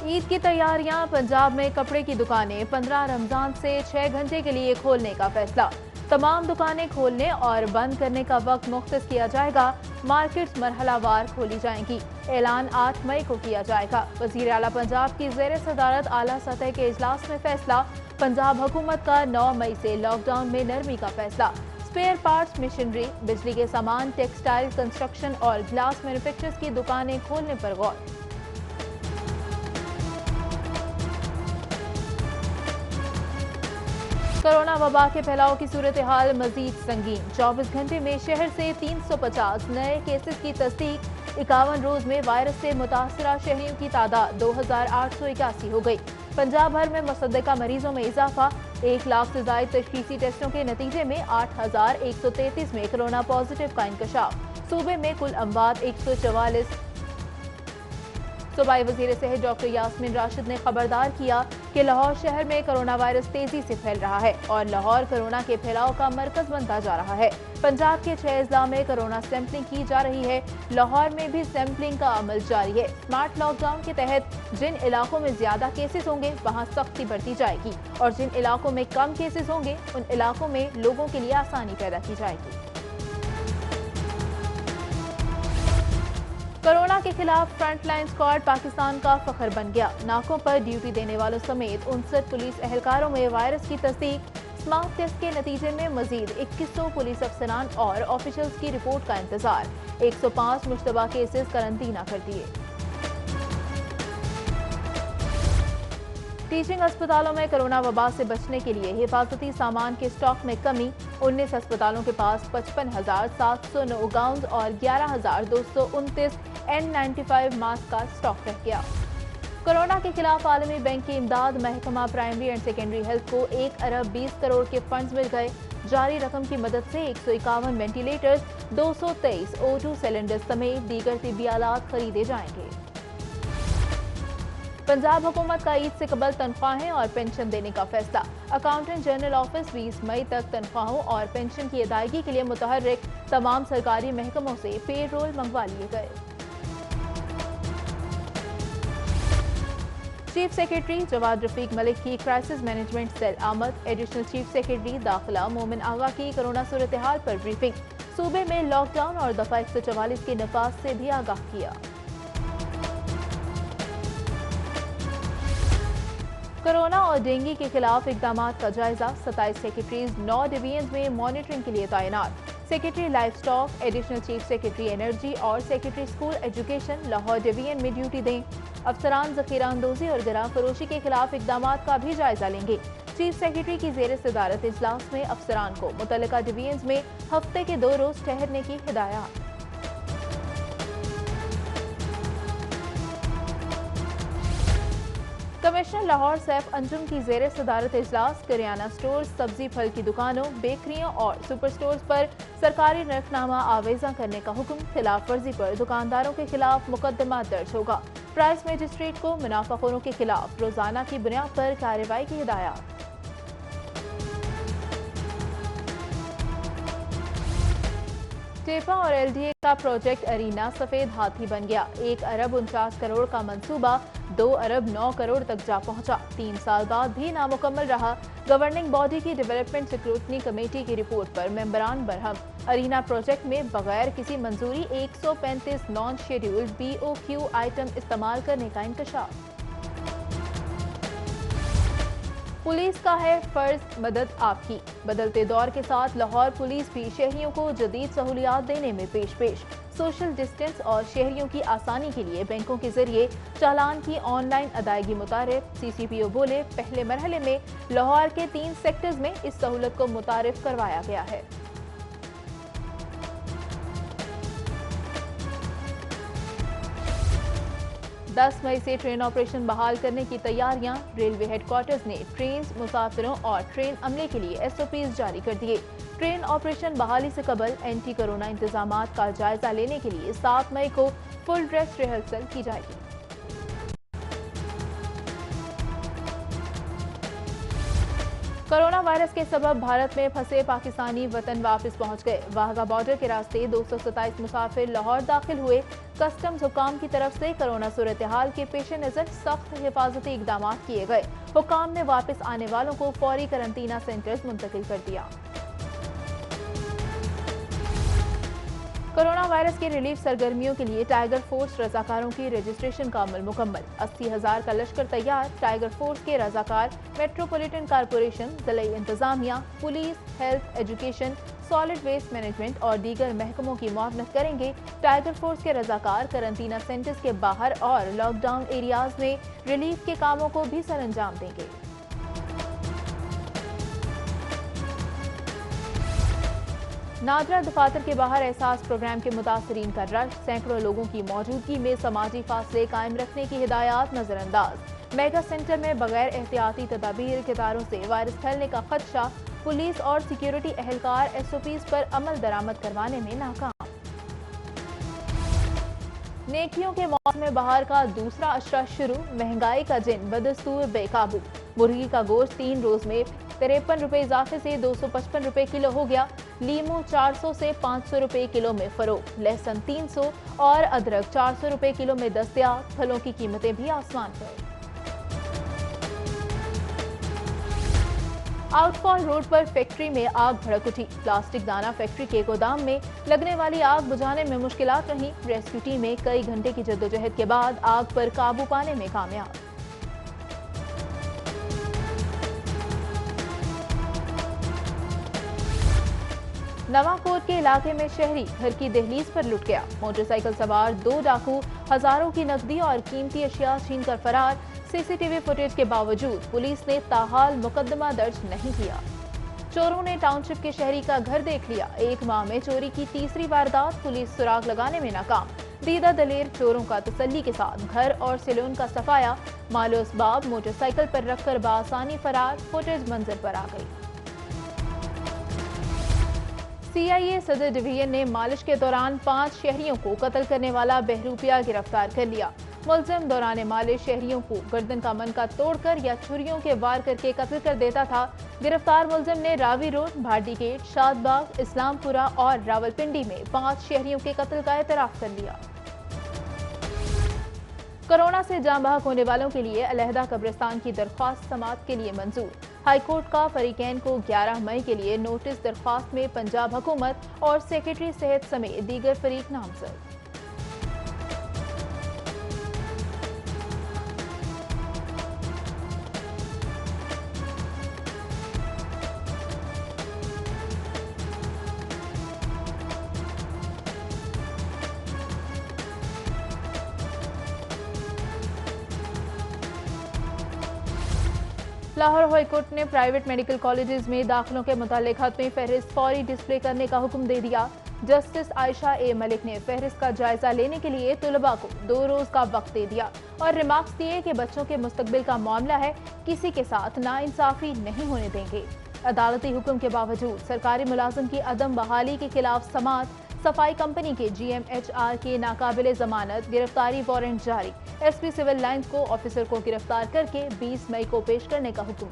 عید کی تیاریاں، پنجاب میں کپڑے کی دکانیں 15 رمضان سے 6 گھنٹے کے لیے کھولنے کا فیصلہ۔ تمام دکانیں کھولنے اور بند کرنے کا وقت مختص کیا جائے گا۔ مارکیٹس مرحلہ وار کھولی جائیں گی۔ اعلان 8 مئی کو کیا جائے گا۔ وزیر اعلیٰ پنجاب کی زیر صدارت اعلیٰ سطح کے اجلاس میں فیصلہ۔ پنجاب حکومت کا 9 مئی سے لاک ڈاؤن میں نرمی کا فیصلہ۔ اسپیئر پارٹس، مشینری، بجلی کے سامان، ٹیکسٹائل، کنسٹرکشن اور گلاس مینوفیکچررز کی دکانیں کھولنے پر غور۔ کورونا وبا کے پھیلاؤ کی صورتحال مزید سنگین۔ 24 گھنٹے میں شہر سے 350 نئے کیسز کی تصدیق۔ 51 روز میں وائرس سے متاثرہ شہریوں کی تعداد 2881 ہو گئی۔ پنجاب بھر میں مصدقہ مریضوں میں اضافہ۔ 1 لاکھ سے زائد تشخیصی ٹیسٹوں کے نتیجے میں 8133 میں کورونا پازیٹیو کا انکشاف۔ صوبے میں کل اموات 144۔ صوبائی وزیر صحت ڈاکٹر یاسمین راشد نے خبردار کیا کہ لاہور شہر میں کرونا وائرس تیزی سے پھیل رہا ہے اور لاہور کورونا کے پھیلاؤ کا مرکز بنتا جا رہا ہے۔ پنجاب کے 6 اضلاع میں کورونا سیمپلنگ کی جا رہی ہے۔ لاہور میں بھی سیمپلنگ کا عمل جاری ہے۔ اسمارٹ لاک ڈاؤن کے تحت جن علاقوں میں زیادہ کیسز ہوں گے وہاں سختی برتی جائے گی اور جن علاقوں میں کم کیسز ہوں گے ان علاقوں میں لوگوں کے لیے آسانی پیدا کی جائے گی۔ کورونا کے خلاف فرنٹ لائن اسکواڈ پاکستان کا فخر بن گیا۔ ناکوں پر ڈیوٹی دینے والوں سمیت 59 پولیس اہلکاروں میں وائرس کی تصدیق۔ اسمارٹ ٹیسٹ کے نتیجے میں مزید 2100 پولیس افسران اور آفیشلز کی رپورٹ کا انتظار۔ 105 مشتبہ کیسز قرنطینہ کر دیے۔ ٹیچنگ اسپتالوں میں کورونا وبا سے بچنے کے لیے حفاظتی سامان کے اسٹاک میں کمی۔ 19 اسپتالوں کے پاس 55,709 گاؤنز اور 11,229 N95 ماسک کا اسٹاک رہ گیا۔ کورونا کے خلاف عالمی بینک کی امداد۔ محکمہ پرائمری اینڈ سیکنڈری ہیلتھ کو 1 ارب 20 کروڑ کے فنڈز مل گئے۔ جاری رقم کی مدد سے 151 وینٹیلیٹرز، 223 O2 سلنڈرز سمیت دیگر طبی آلات خریدے جائیں گے۔ پنجاب حکومت کا عید سے قبل تنخواہیں اور پنشن دینے کا فیصلہ۔ اکاؤنٹنٹ جنرل آفس 20 مئی تک تنخواہوں اور پنشن کی ادائیگی کے لیے متحرک۔ تمام سرکاری محکموں سے پے رول منگوا لیے گئے۔ چیف سیکرٹری جواد رفیق ملک کی کرائسس مینجمنٹ سیل آمد۔ ایڈیشنل چیف سیکرٹری داخلہ مومن آغا کی کورونا صورتحال پر بریفنگ۔ صوبے میں لاک ڈاؤن اور دفعہ 144 کے نفاذ سے بھی آگاہ کیا۔ کورونا اور ڈینگی کے خلاف اقدامات کا جائزہ۔ 27 سیکرٹریز 9 ڈویژنز میں مانیٹرنگ کے لیے تعینات۔ Secretary livestock, additional chief secretary energy اور secretary school education Lahore division میں ڈیوٹی دیں۔ افسران ذخیرہ اندوزی اور گراں فروشی کے خلاف اقدامات کا بھی جائزہ لیں گے۔ چیف سیکرٹری کی زیر صدارت اجلاس میں افسران کو متعلقہ ڈویژنز میں ہفتے کے 2 روز ٹھہرنے کی ہدایات۔ کمشنر لاہور سیف انجم کی زیر صدارت اجلاس۔ کریانہ سٹورز، سبزی پھل کی دکانوں، بیکریوں اور سپر سٹورز پر سرکاری نرخ نامہ آویزاں کرنے کا حکم۔ خلاف ورزی پر دکانداروں کے خلاف مقدمہ درج ہوگا۔ پرائس مجسٹریٹ کو منافع خوروں کے خلاف روزانہ کی بنیاد پر کارروائی کی ہدایات۔ ٹیپا اور LDA کا پروجیکٹ ارینا سفید ہاتھی بن گیا۔ 1 ارب 49 کروڑ کا منصوبہ 2 ارب 9 کروڑ تک جا پہنچا۔ 3 سال بعد بھی نامکمل رہا۔ گورننگ باڈی کی ڈیولپمنٹ سیکیورٹی کمیٹی کی رپورٹ پر ممبران برہم۔ ارینا پروجیکٹ میں بغیر کسی منظوری 135 نان شیڈیول BOQ آئٹم استعمال کرنے کا انکشاف۔ پولیس کا ہے فرض مدد آپ کی۔ بدلتے دور کے ساتھ لاہور پولیس بھی شہریوں کو جدید سہولیات دینے میں پیش سوشل ڈسٹنس اور شہریوں کی آسانی کے لیے بینکوں کے ذریعے چالان کی آن لائن ادائیگی متعارف۔ CCPO بولے پہلے مرحلے میں لاہور کے 3 سیکٹرز میں اس سہولت کو متعارف کروایا گیا ہے۔ 10 مئی سے ٹرین آپریشن بحال کرنے کی تیاریاں۔ ریلوے ہیڈ کوارٹرز نے ٹرینز، مسافروں اور ٹرین عملے کے لیے SOPs جاری کر دیے۔ ٹرین آپریشن بحالی سے قبل اینٹی کورونا انتظامات کا جائزہ لینے کے لیے 7 مئی کو فل ڈریس ریہرسل کی جائے گی۔ कोरोना वायरस के सबब भारत में फंसे पाकिस्तानी वतन वापस पहुंच गए। वाघा बॉर्डर के रास्ते 227 मुसाफिर लाहौर दाखिल हुए। कस्टम्स हुकाम की तरफ से कोरोना सूरत हाल के पेश नज़र सख्त हिफाजती इकदाम किए गए। हुकाम ने वापस आने वालों को फौरी करंटीना सेंटर्स मुंतकिल कर दिया। कोरोना वायरस की रिलीफ सरगर्मियों के लिए टाइगर फोर्स रजाकारों की रजिस्ट्रेशन का अमल मुकम्मल। 80,000 का लश्कर तैयार। टाइगर फोर्स के रजाकार मेट्रोपॉलिटन कारपोरेशन, जिला इंतजामिया, police, health, education, solid waste management और दीगर महकमों की मुआवनत करेंगे। टाइगर फोर्स के रजाकार करंटीना सेंटर्स के बाहर और लॉकडाउन एरियाज में रिलीफ के कामों को भी सरअंजाम देंगे। नादरा दफातर के बाहर एहसास प्रोग्राम के मुतासरीन का रश। सैकड़ों लोगों की मौजूदगी में समाजी फासले कायम रखने की हिदायत नजरअंदाज। मेगा सेंटर में बगैर एहतियाती तदाबीर कितारों से वायरस फैलने का खदशा। पुलिस और सिक्योरिटी एहलकार SOPs पर अमल दरामद करवाने में नाकाम। नेकियों के मौसम बहार का दूसरा अशरा शुरू। महंगाई का जिन बदस्तूर बेकाबू। मुर्गी का गोश्त 3 रोज में 53 रुपए इजाफे से 255 रुपए किलो हो गया। लीमू 400 से 500 रुपए किलो में फरोख्त। लहसुन 300 और अदरक 400 रुपए किलो में दस्तयाब। फलों की कीमतें भी आसमान पर। आउटफॉल रोड पर फैक्ट्री में आग भड़क उठी। प्लास्टिक दाना फैक्ट्री के गोदाम में लगने वाली आग बुझाने में मुश्किलात रही। रेस्क्यू टीम में कई घंटे की जद्दोजहद के बाद आग पर काबू पाने में कामयाब। नवाकोट के इलाके में शहरी घर की दहलीज पर लुट गया। मोटरसाइकिल सवार 2 डाकू हजारों की नकदी और कीमती अशिया छीन कर फरार। CCTV फुटेज के बावजूद पुलिस ने ताहाल मुकदमा दर्ज नहीं किया। चोरों ने टाउनशिप के शहरी का घर देख लिया। 1 माह में चोरी की तीसरी वारदात। पुलिस सुराग लगाने में नाकाम। दीदा दलेर चोरों का तसल्ली के साथ घर और सैलून का सफाया। मालो असबाब मोटरसाइकिल पर रखकर बासानी फरार। फुटेज मंजर पर आ गई। CIA सदर डिवीजन ने मालिश के दौरान 5 शहरियों को कत्ल करने वाला बहरूपिया गिरफ्तार कर लिया। मुलजिम दौरान मालिश शहरियों को गर्दन का मनका तोड़कर या छुरियों के वार करके कत्ल कर देता था। गिरफ्तार मुलजिम ने रावी रोड, भाटी गेट, शादबाग, इस्लामपुरा और रावलपिंडी में 5 शहरियों के कत्ल का एतराफ कर लिया। कोरोना से जान बहक होने वालों के लिए अलहदा कब्रिस्तान की दरख्वास्त समाअत के लिए मंजूर। हाईकोर्ट का फरीकैन को 11 मई के लिए नोटिस दरख्वास्त में पंजाब हुकूमत और सेक्रेटरी सेहत समेत दीगर फरीक नामजद। लाहौर हाई कोर्ट ने प्राइवेट मेडिकल कॉलेजेस में दाखिलों के मुतालिक हतमी फहरिस्त फौरी डिस्प्ले करने का हुक्म दे दिया। जस्टिस आयशा ए मलिक ने फहरिस्त का जायजा लेने के लिए तुलबा को 2 रोज का वक्त दे दिया और रिमार्क्स दिए कि बच्चों के मुस्तकबिल का मामला है, किसी के साथ नाइंसाफी नहीं होने देंगे। अदालती हुक्म के बावजूद सरकारी मुलाजिम की अदम बहाली के खिलाफ समाअत। सफाई कंपनी के GMHR के नाकाबिले जमानत गिरफ्तारी वारंट जारी। SP सिविल लाइंस को ऑफिसर को गिरफ्तार करके 20 मई को पेश करने का हुक्म।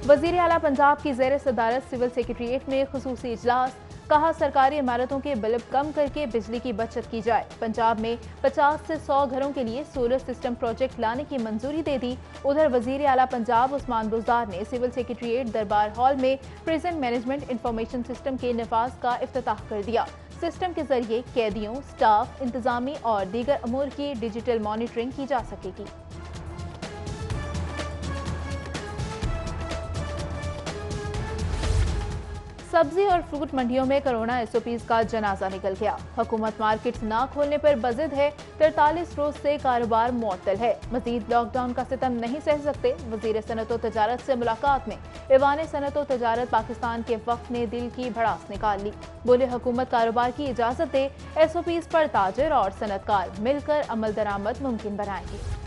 वजीर आला पंजाब की ज़ेर सदारत सिविल सेक्रेटरीट में खुसूसी इजलास। कहा सरकारी इमारतों के बल्ब कम करके बिजली की बचत की जाए। पंजाब में 50 से 100 घरों के लिए सोलर सिस्टम प्रोजेक्ट लाने की मंजूरी दे दी। उधर वजीर आला पंजाब उस्मान बुज़दार ने सिविल सेक्रेटरीट दरबार हॉल में प्रिजन मैनेजमेंट इंफॉर्मेशन सिस्टम के नफाज का इफ्तिताह कर दिया। सिस्टम के जरिए कैदियों, स्टाफ, इंतजामी और दीगर अमूर की डिजिटल मॉनिटरिंग की जा सकेगी। सब्जी और फ्रूट मंडियों में कोरोना SOPs का जनाजा निकल गया। हुकूमत मार्केट्स ना खोलने पर बजिद है। 43 रोज से कारोबार मुअत्तल है। मजीद लॉकडाउन का सितम नहीं सह सकते। वजीर सनत व तजारत से मुलाकात में ऐवान सनत व तजारत पाकिस्तान के वक्त ने दिल की भड़ास निकाल ली। बोले हुकूमत कारोबार की इजाजत दे। SOPs पर ताजिर और सनतकार मिलकर अमल दरामद मुमकिन बनाएंगे।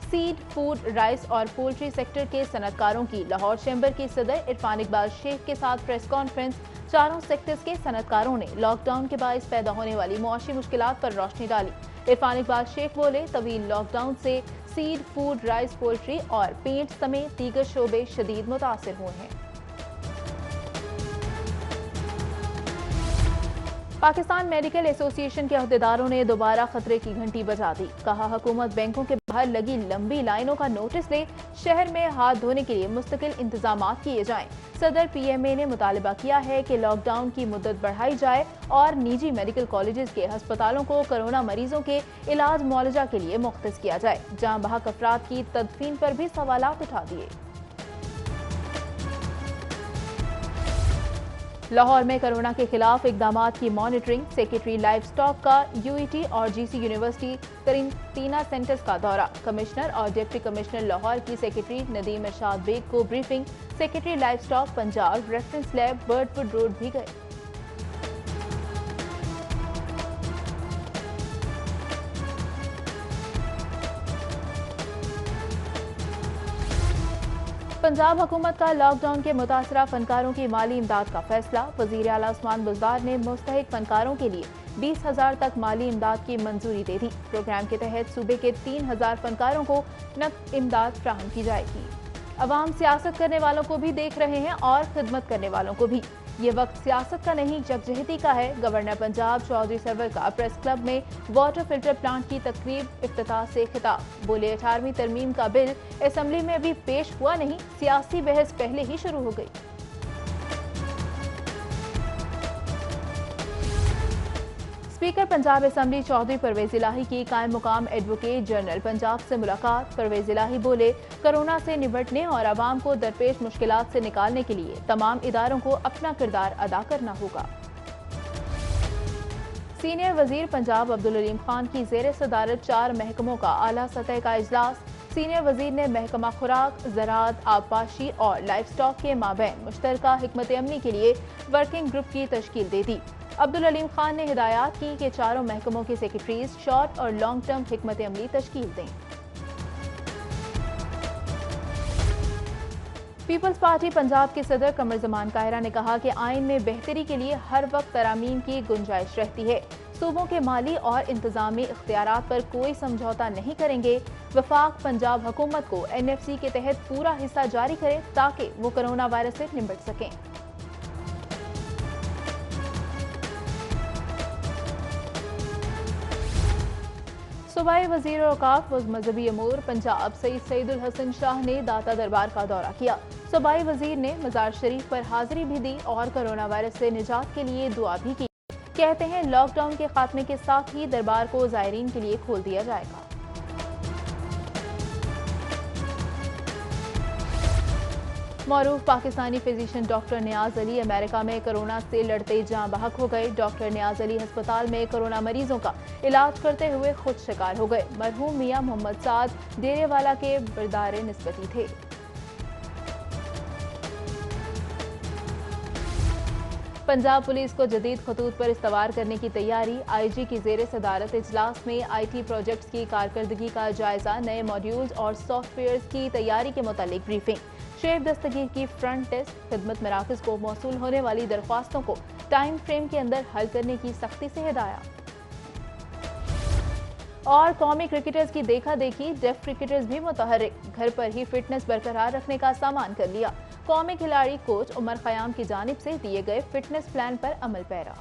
सीड, फूड, राइस और पोल्ट्री सेक्टर के सनतकारों की लाहौर चैम्बर के सदर इरफान इकबाल शेख के साथ प्रेस कॉन्फ्रेंस। चारों सेक्टर्स के सनतकारों ने लॉकडाउन के बायस पैदा होने वाली मुआशी मुश्किलात पर रोशनी डाली। इरफान इकबाल शेख बोले, तवील लॉकडाउन से सीड, फूड, राइस, पोल्ट्री और पेंट समेत दीगर शोबे शदीद मुतासिर हुए हैं। पाकिस्तान मेडिकल एसोसिएशन के अहदेदारों ने दोबारा खतरे की घंटी बजा दी। कहा, हुकूमत बैंकों के बाहर लगी लंबी लाइनों का नोटिस ले, शहर में हाथ धोने के लिए मुस्तकिल इंतजामात किए जाएं। सदर पीएमए ने मुतालबा किया है कि लॉकडाउन की मुद्दत बढ़ाई जाए और निजी मेडिकल कॉलेजेस के अस्पतालों को कोरोना मरीजों के इलाज मुआलजा के लिए मुख्तस किया जाए। जाँ बहक अफराद की तदफीन पर भी सवालात उठा दिए। लाहौर में कोरोना के खिलाफ इकदामात की मॉनिटरिंग। सेक्रेटरी लाइफ स्टॉक का यूईटी और जीसी यूनिवर्सिटी करीना सेंटर्स का दौरा। कमिश्नर और डिप्टी कमिश्नर लाहौर की सेक्रेटरी नदीम इरशाद बेग को briefing. Secretary life stock Punjab reference lab Birdwood road भी गए। पंजाब हुकूमत का लॉकडाउन के मुतासरा फनकारों की माली इमदाद का फैसला। वज़ीर आला उस्मान बुज़दार ने मुस्तहिक फनकारों के लिए 20,000 तक माली इमदाद की मंजूरी दे दी। प्रोग्राम के तहत सूबे के 3,000 फनकारों को नकद इमदाद फ्राहम की जाएगी। अवाम सियासत करने वालों को भी देख रहे हैं और खिदमत करने वालों को भी। ये वक्त सियासत का नहीं, यकजहती का है। गवर्नर पंजाब चौधरी सरवर का प्रेस क्लब में वाटर फिल्टर प्लांट की तकरीब इफ्तिताह से खिताब। बोले, 18वीं तरमीम का बिल असेंबली में अभी पेश हुआ नहीं, सियासी बहस पहले ही शुरू हो गई। स्पीकर पंजाब असेंबली चौधरी परवेज इलाही की कायम मुकाम एडवोकेट जनरल पंजाब से मुलाकात। परवेज इलाही बोले, कोरोना से निपटने और आवाम को दरपेश मुश्किलात से निकालने के लिए तमाम इदारों को अपना किरदार अदा करना होगा। सीनियर वजीर पंजाब अब्दुल अलीम खान की जेर सदारत 4 महकमों का आला सतह का इजलास। सीनियर वजीर ने महकमा खुराक, ज़राअत, आबपाशी और लाइफ स्टॉक के माबैन मुश्तरका हिकमत अमली के लिए वर्किंग ग्रुप की तश्कील दे दी। अब्दुल अलीम खान ने हिदायत की कि चारों महकमों के सेक्रेटरीज शॉर्ट और लॉन्ग टर्म हिकमत अमली तश्कील दें। पीपल्स पार्टी पंजाब के सदर कमर जमान कायरा ने कहा कि आइन में बेहतरी के लिए हर वक्त तरामीम की गुंजाइश रहती है। सूबों के माली और इंतजामी इख्तियारात पर कोई समझौता नहीं करेंगे। वफाक पंजाब हुकूमत को NFC के तहत पूरा हिस्सा जारी करे ताकि वो कोरोना वायरस से निपट सकें। सूबाई वजीर औकाफ व मजहबी अमूर पंजाब सईद सईदुल हसन शाह ने दाता दरबार का दौरा किया। सूबाई वजीर ने मजार शरीफ पर हाजिरी भी दी और कोरोना वायरस से निजात के लिए दुआ भी की। कहते हैं, लॉकडाउन के खात्मे के साथ ही दरबार को ज़ायरीन के लिए खोल दिया जाएगा। मौरूफ पाकिस्तानी फिजिशियन डॉक्टर नियाज अली अमेरिका में कोरोना से लड़ते जाँ बहक हो गए। डॉक्टर नियाज अली अस्पताल में कोरोना मरीजों का इलाज करते हुए खुद शिकार हो गए। मरहूम मियां मोहम्मद साद डेरेवाला के बरदारे निस्बती थे। पंजाब पुलिस को जदीद खतूत पर इस्तवार करने की तैयारी। IG की जेर सदारत इजलास में IT प्रोजेक्ट्स की कारकर्दगी का जायजा, नए मॉड्यूल्स और सॉफ्टवेयर की तैयारी के मुतालिक ब्रीफिंग। शेख दस्तगीर की फ्रंट डेस्क खिदमत मराकज को मौसूल होने वाली दरख्वास्तों को टाइम फ्रेम के अंदर हल करने की सख्ती से हिदायत। और कौमी क्रिकेटर्स की देखा देखी डेफ क्रिकेटर्स भी मुतहर्रिक, घर पर ही फिटनेस बरकरार रखने का सामान कर लिया। कौमी खिलाड़ी कोच उमर खयाम की जानिब से दिए गए फिटनेस प्लान पर अमल पैरा।